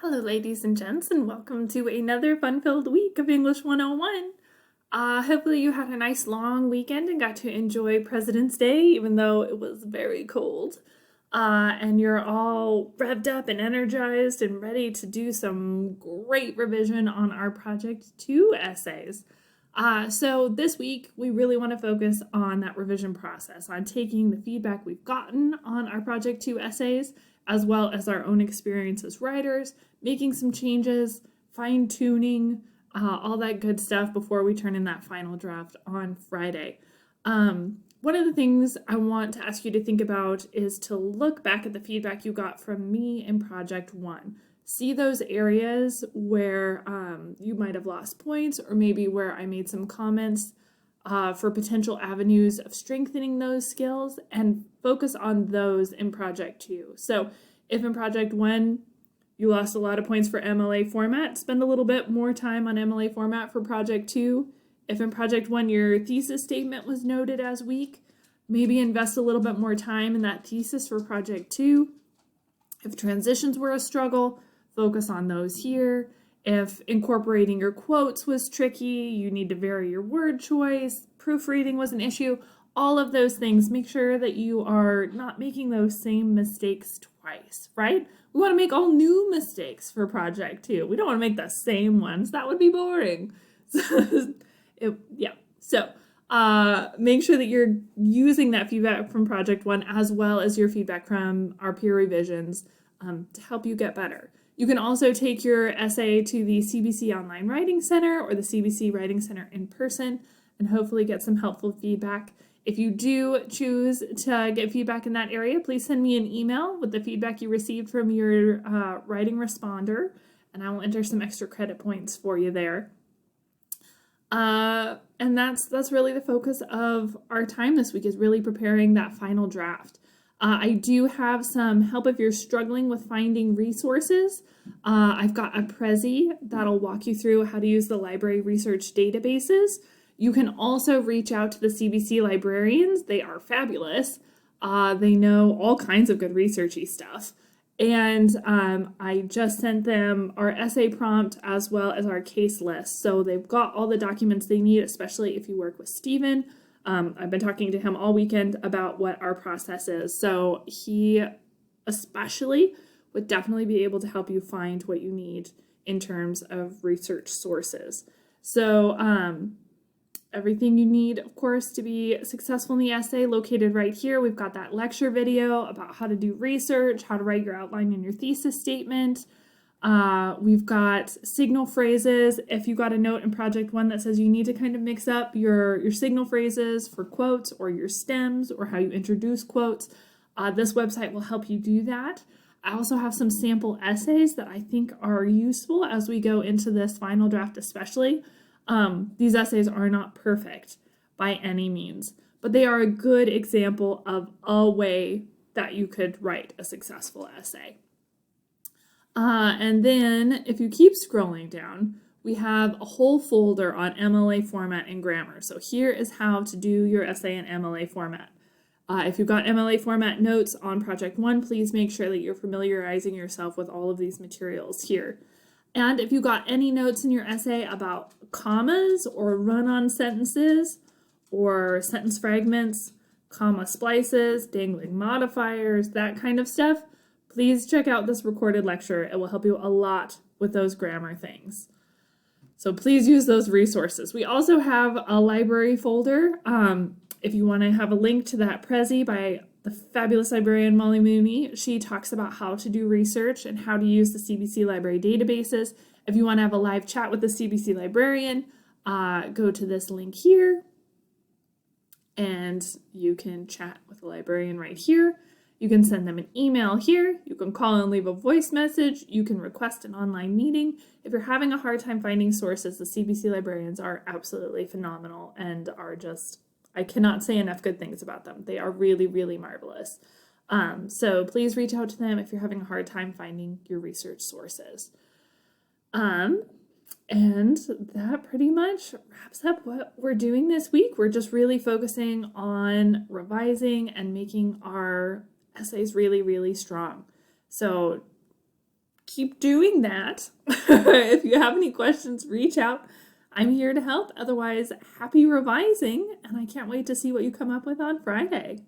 Hello, ladies and gents, and welcome to another fun-filled week of English 101. Hopefully you had a nice long weekend and got to enjoy President's Day, even though it was very cold. And you're all revved up and energized and ready to do some great revision on our Project 2 essays. So this week, we really want to focus on that revision process, on taking the feedback we've gotten on our Project 2 essays, as well as our own experience as writers, making some changes, fine-tuning, all that good stuff before we turn in that final draft on Friday. One of the things I want to ask you to think about is to look back at the feedback you got from me in Project 1. See those areas where you might have lost points, or maybe where I made some comments for potential avenues of strengthening those skills, and focus on those in Project 2. So if in Project 1 you lost a lot of points for MLA format, spend a little bit more time on MLA format for Project 2. If in Project 1 your thesis statement was noted as weak, maybe invest a little bit more time in that thesis for Project 2. If transitions were a struggle, focus on those here. If incorporating your quotes was tricky, you need to vary your word choice, proofreading was an issue, all of those things, make sure that you are not making those same mistakes twice, right? We want to make all new mistakes for Project 2. We don't want to make the same ones. That would be boring. So make sure that you're using that feedback from Project 1 as well as your feedback from our peer revisions to help you get better. You can also take your essay to the CBC Online Writing Center or the CBC Writing Center in person and hopefully get some helpful feedback. If you do choose to get feedback in that area, please send me an email with the feedback you received from your writing responder, and I will enter some extra credit points for you there. And that's really the focus of our time this week, is really preparing that final draft. I do have some help if you're struggling with finding resources. I've got a Prezi that'll walk you through how to use the library research databases. You can also reach out to the CBC librarians. They are fabulous. They know all kinds of good researchy stuff. And I just sent them our essay prompt as well as our case list. So they've got all the documents they need, especially if you work with Stephen. I've been talking to him all weekend about what our process is. So he especially would definitely be able to help you find what you need in terms of research sources. So everything you need, of course, to be successful in the essay located right here. We've got that lecture video about how to do research, how to write your outline in your thesis statement. We've got signal phrases. If you got a note in Project 1 that says you need to kind of mix up your signal phrases for quotes or your stems or how you introduce quotes, this website will help you do that. I also have some sample essays that I think are useful as we go into this final draft especially. These essays are not perfect by any means, but they are a good example of a way that you could write a successful essay. And then if you keep scrolling down, we have a whole folder on MLA format and grammar. So here is how to do your essay in MLA format. If you've got MLA format notes on Project 1, please make sure that you're familiarizing yourself with all of these materials here. And if you got any notes in your essay about commas or run-on sentences or sentence fragments, comma splices, dangling modifiers, that kind of stuff, please check out this recorded lecture. It will help you a lot with those grammar things. So please use those resources. We also have a library folder. If you want to have a link to that Prezi by the fabulous librarian Molly Mooney, she talks about how to do research and how to use the CBC library databases. If you want to have a live chat with the CBC librarian, go to this link here and you can chat with the librarian right here. You can send them an email here. You can call and leave a voice message. You can request an online meeting. If you're having a hard time finding sources, the CBC librarians are absolutely phenomenal and are just, I cannot say enough good things about them. They are really, really marvelous. So please reach out to them if you're having a hard time finding your research sources. And that pretty much wraps up what we're doing this week. We're just really focusing on revising and making our essays really, really strong. So keep doing that. If you have any questions, reach out. I'm here to help. Otherwise, happy revising, and I can't wait to see what you come up with on Friday.